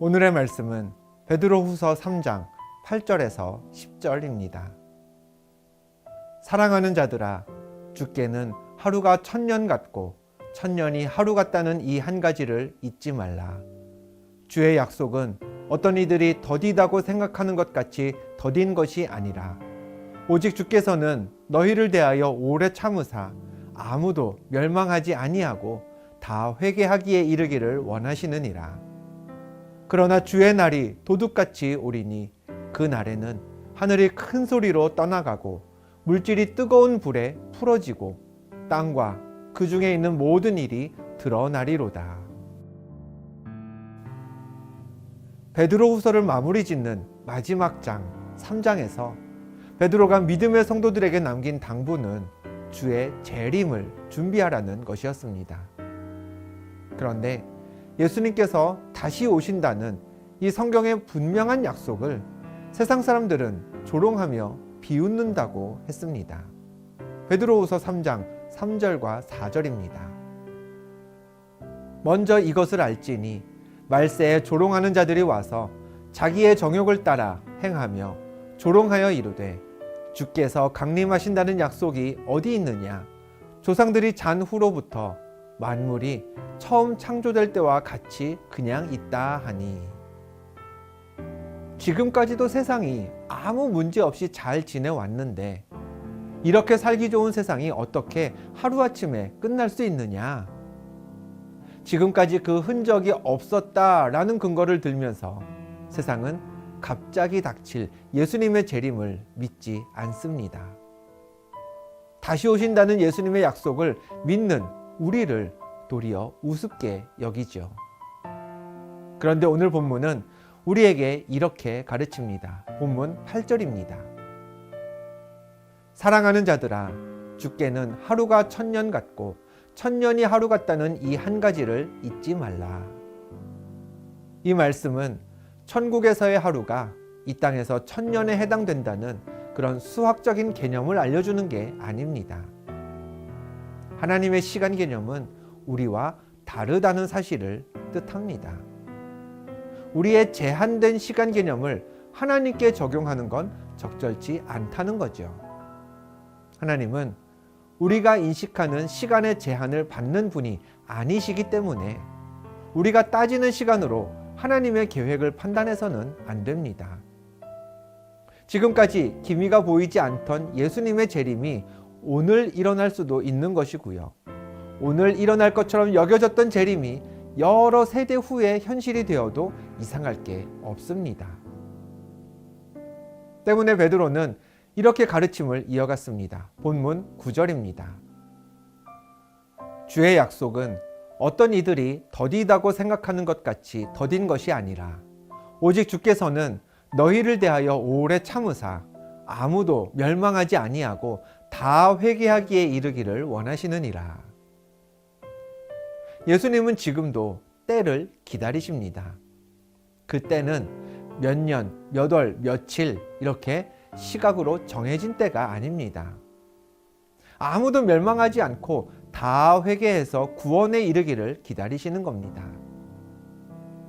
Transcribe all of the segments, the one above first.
오늘의 말씀은 베드로후서 3장 8절에서 10절입니다. 사랑하는 자들아, 주께는 하루가 1000년 같고 1000년이 하루 같다는 이 한 가지를 잊지 말라. 주의 약속은 어떤 이들이 더디다고 생각하는 것 같이 더딘 것이 아니라 오직 주께서는 너희를 대하여 오래 참으사 아무도 멸망하지 아니하고 다 회개하기에 이르기를 원하시느니라. 그러나 주의 날이 도둑같이 오리니 그 날에는 하늘이 큰 소리로 떠나가고 물질이 뜨거운 불에 풀어지고 땅과 그 중에 있는 모든 일이 드러나리로다. 베드로후서를 마무리 짓는 마지막 장 3장에서 베드로가 믿음의 성도들에게 남긴 당부는 주의 재림을 준비하라는 것이었습니다. 그런데 예수님께서 다시 오신다는 이 성경의 분명한 약속을 세상 사람들은 조롱하며 비웃는다고 했습니다. 베드로후서 3장 3절과 4절입니다. 먼저 이것을 알지니 말세에 조롱하는 자들이 와서 자기의 정욕을 따라 행하며 조롱하여 이르되 주께서 강림하신다는 약속이 어디 있느냐? 조상들이 잔 후로부터 만물이 처음 창조될 때와 같이 그냥 있다 하니. 지금까지도 세상이 아무 문제 없이 잘 지내왔는데 이렇게 살기 좋은 세상이 어떻게 하루아침에 끝날 수 있느냐? 지금까지 그 흔적이 없었다라는 근거를 들면서 세상은 갑자기 닥칠 예수님의 재림을 믿지 않습니다. 다시 오신다는 예수님의 약속을 믿는 우리를 도리어 우습게 여기죠. 그런데 오늘 본문은 우리에게 이렇게 가르칩니다. 본문 8절입니다. 사랑하는 자들아, 주께는 하루가 1000년 같고 1000년이 하루 같다는 이 한 가지를 잊지 말라. 이 말씀은 천국에서의 하루가 이 땅에서 1000년에 해당된다는 그런 수학적인 개념을 알려주는 게 아닙니다. 하나님의 시간 개념은 우리와 다르다는 사실을 뜻합니다. 우리의 제한된 시간 개념을 하나님께 적용하는 건 적절치 않다는 거죠. 하나님은 우리가 인식하는 시간의 제한을 받는 분이 아니시기 때문에 우리가 따지는 시간으로 하나님의 계획을 판단해서는 안 됩니다. 지금까지 기미가 보이지 않던 예수님의 재림이 오늘 일어날 수도 있는 것이고요. 오늘 일어날 것처럼 여겨졌던 재림이 여러 세대 후에 현실이 되어도 이상할 게 없습니다. 때문에 베드로는 이렇게 가르침을 이어갔습니다. 본문 9절입니다. 주의 약속은 어떤 이들이 더디다고 생각하는 것 같이 더딘 것이 아니라 오직 주께서는 너희를 대하여 오래 참으사 아무도 멸망하지 아니하고 다 회개하기에 이르기를 원하시느니라. 예수님은 지금도 때를 기다리십니다. 그 때는 몇 년, 몇 월, 며칠 이렇게 시각으로 정해진 때가 아닙니다. 아무도 멸망하지 않고 다 회개해서 구원에 이르기를 기다리시는 겁니다.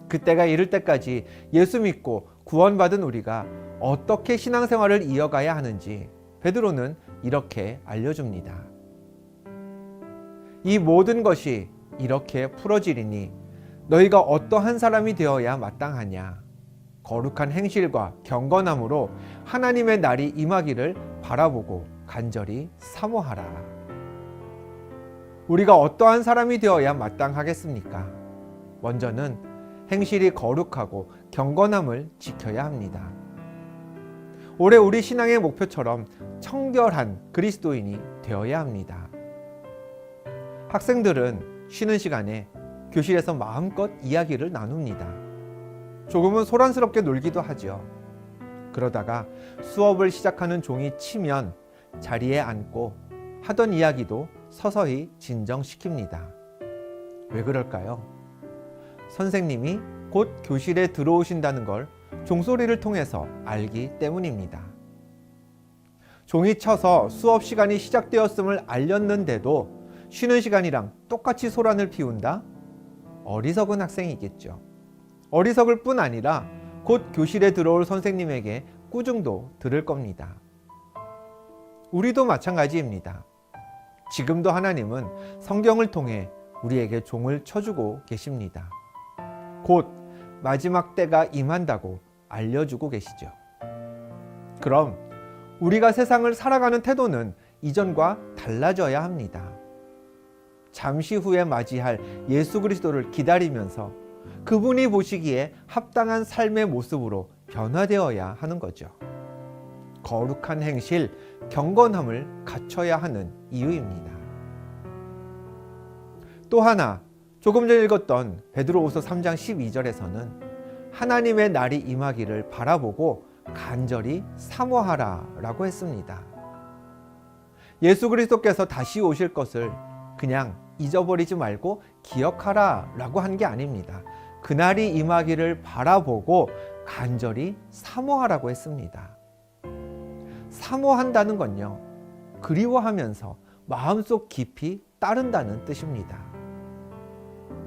그때가 이를 때까지 예수 믿고 구원받은 우리가 어떻게 신앙생활을 이어가야 하는지 베드로는 이렇게 알려줍니다. 이 모든 것이 이렇게 풀어지리니 너희가 어떠한 사람이 되어야 마땅하냐? 거룩한 행실과 경건함으로 하나님의 날이 임하기를 바라보고 간절히 사모하라. 우리가 어떠한 사람이 되어야 마땅하겠습니까? 먼저는 행실이 거룩하고 경건함을 지켜야 합니다. 올해 우리 신앙의 목표처럼 청결한 그리스도인이 되어야 합니다. 학생들은 쉬는 시간에 교실에서 마음껏 이야기를 나눕니다. 조금은 소란스럽게 놀기도 하죠. 그러다가 수업을 시작하는 종이 치면 자리에 앉고 하던 이야기도 서서히 진정시킵니다. 왜 그럴까요? 선생님이 곧 교실에 들어오신다는 걸 종소리를 통해서 알기 때문입니다. 종이 쳐서 수업 시간이 시작되었음을 알렸는데도 쉬는 시간이랑 똑같이 소란을 피운다? 어리석은 학생이겠죠. 어리석을 뿐 아니라 곧 교실에 들어올 선생님에게 꾸중도 들을 겁니다. 우리도 마찬가지입니다. 지금도 하나님은 성경을 통해 우리에게 종을 쳐주고 계십니다. 곧 마지막 때가 임한다고 알려주고 계시죠. 그럼 우리가 세상을 살아가는 태도는 이전과 달라져야 합니다. 잠시 후에 맞이할 예수 그리스도를 기다리면서 그분이 보시기에 합당한 삶의 모습으로 변화되어야 하는 거죠. 거룩한 행실, 경건함을 갖춰야 하는 이유입니다. 또 하나, 조금 전 읽었던 베드로후서 3장 12절에서는 하나님의 날이 임하기를 바라보고 간절히 사모하라 라고 했습니다. 예수 그리스도께서 다시 오실 것을 그냥 잊어버리지 말고 기억하라 라고 한 게 아닙니다. 그날이 임하기를 바라보고 간절히 사모하라고 했습니다. 사모한다는 건요, 그리워하면서 마음속 깊이 따른다는 뜻입니다.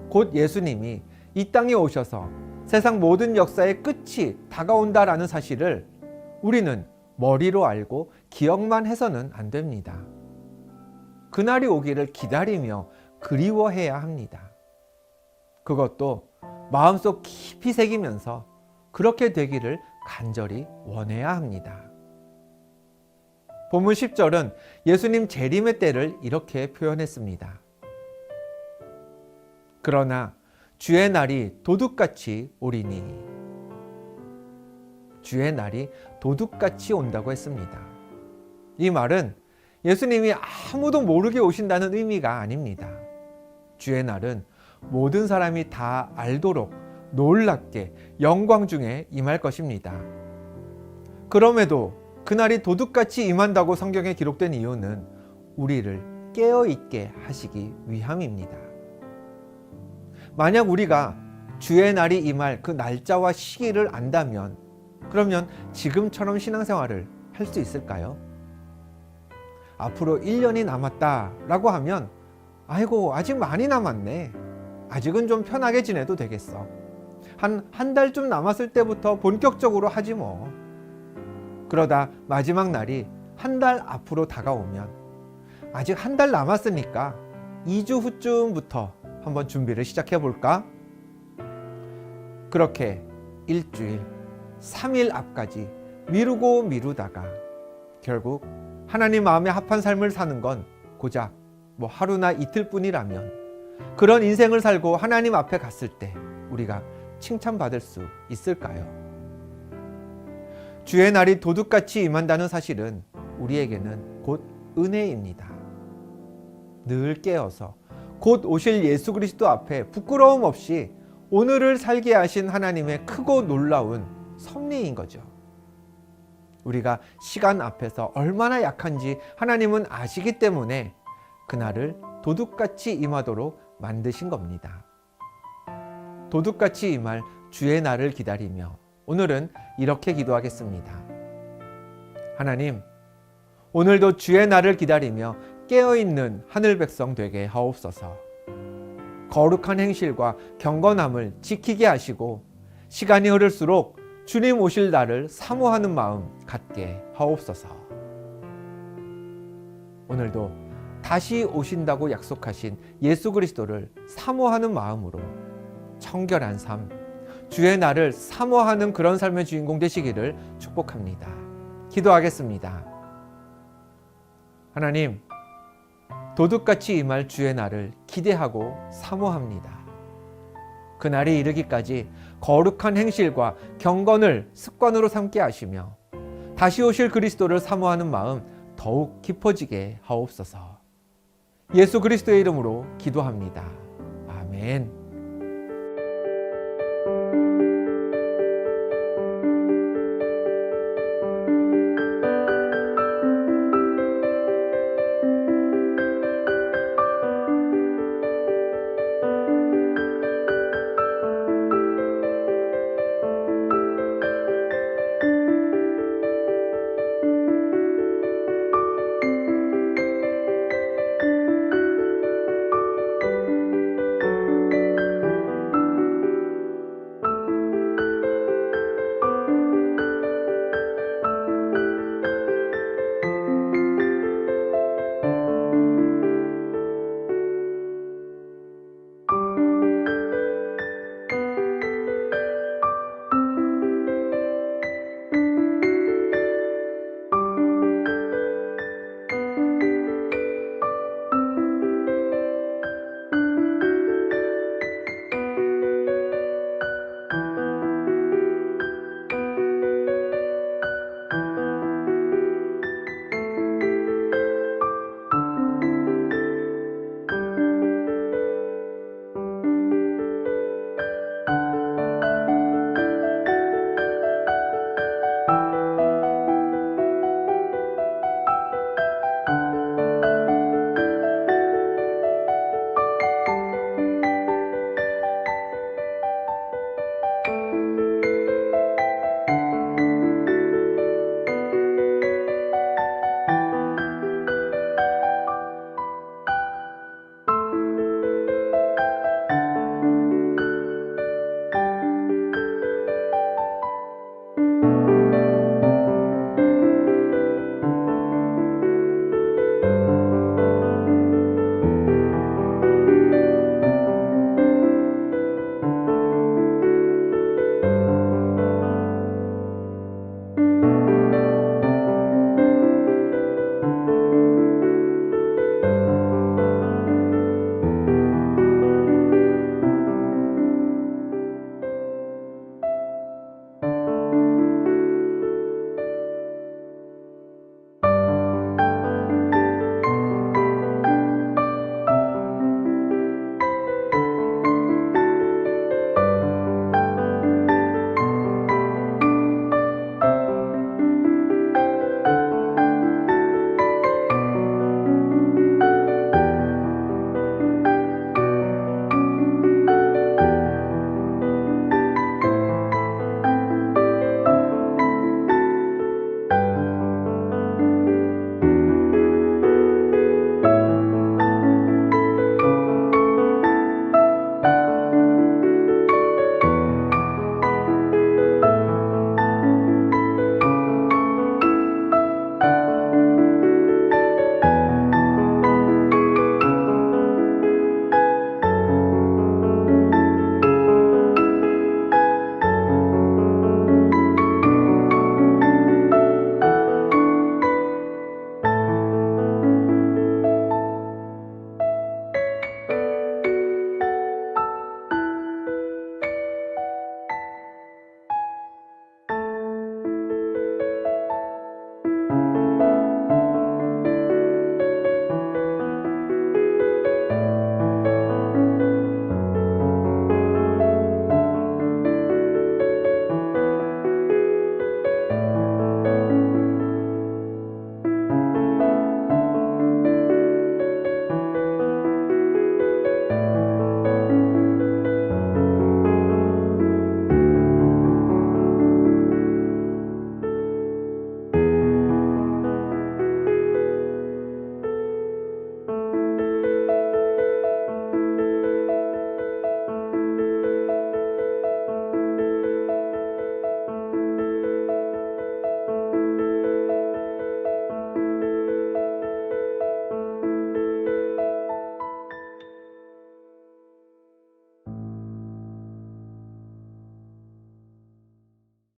곧 예수님이 이 땅에 오셔서 세상 모든 역사의 끝이 다가온다라는 사실을 우리는 머리로 알고 기억만 해서는 안 됩니다. 그날이 오기를 기다리며 그리워해야 합니다. 그것도 마음속 깊이 새기면서 그렇게 되기를 간절히 원해야 합니다. 본문 10절은 예수님 재림의 때를 이렇게 표현했습니다. 그러나 주의 날이 도둑같이 오리니. 주의 날이 도둑같이 온다고 했습니다. 이 말은 예수님이 아무도 모르게 오신다는 의미가 아닙니다. 주의 날은 모든 사람이 다 알도록 놀랍게 영광 중에 임할 것입니다. 그럼에도 그날이 도둑같이 임한다고 성경에 기록된 이유는 우리를 깨어있게 하시기 위함입니다. 만약 우리가 주의 날이 임할 그 날짜와 시기를 안다면 그러면 지금처럼 신앙생활을 할 수 있을까요? 앞으로 1년이 남았다라고 하면 아이고 아직 많이 남았네. 아직은 좀 편하게 지내도 되겠어. 한 달쯤 남았을 때부터 본격적으로 하지 뭐. 그러다 마지막 날이 한 달 앞으로 다가오면 아직 한 달 남았으니까 2주 후쯤부터 한번 준비를 시작해 볼까? 그렇게 일주일, 3일 앞까지 미루고 미루다가 결국 하나님 마음에 합한 삶을 사는 건 고작 하루나 이틀뿐이라면 그런 인생을 살고 하나님 앞에 갔을 때 우리가 칭찬받을 수 있을까요? 주의 날이 도둑같이 임한다는 사실은 우리에게는 곧 은혜입니다. 늘 깨어서 곧 오실 예수 그리스도 앞에 부끄러움 없이 오늘을 살게 하신 하나님의 크고 놀라운 섭리인 거죠. 우리가 시간 앞에서 얼마나 약한지 하나님은 아시기 때문에 그날을 도둑같이 임하도록 만드신 겁니다. 도둑같이 임할 주의 날을 기다리며 오늘은 이렇게 기도하겠습니다. 하나님, 오늘도 주의 날을 기다리며 깨어있는 하늘 백성 되게 하옵소서. 거룩한 행실과 경건함을 지키게 하시고 시간이 흐를수록 주님 오실 날을 사모하는 마음 갖게 하옵소서. 오늘도 다시 오신다고 약속하신 예수 그리스도를 사모하는 마음으로 청결한 삶, 주의 날을 사모하는 그런 삶의 주인공 되시기를 축복합니다. 기도하겠습니다. 하나님, 도둑같이 임할 주의 날을 기대하고 사모합니다. 그날이 이르기까지 거룩한 행실과 경건을 습관으로 삼게 하시며 다시 오실 그리스도를 사모하는 마음 더욱 깊어지게 하옵소서. 예수 그리스도의 이름으로 기도합니다. 아멘.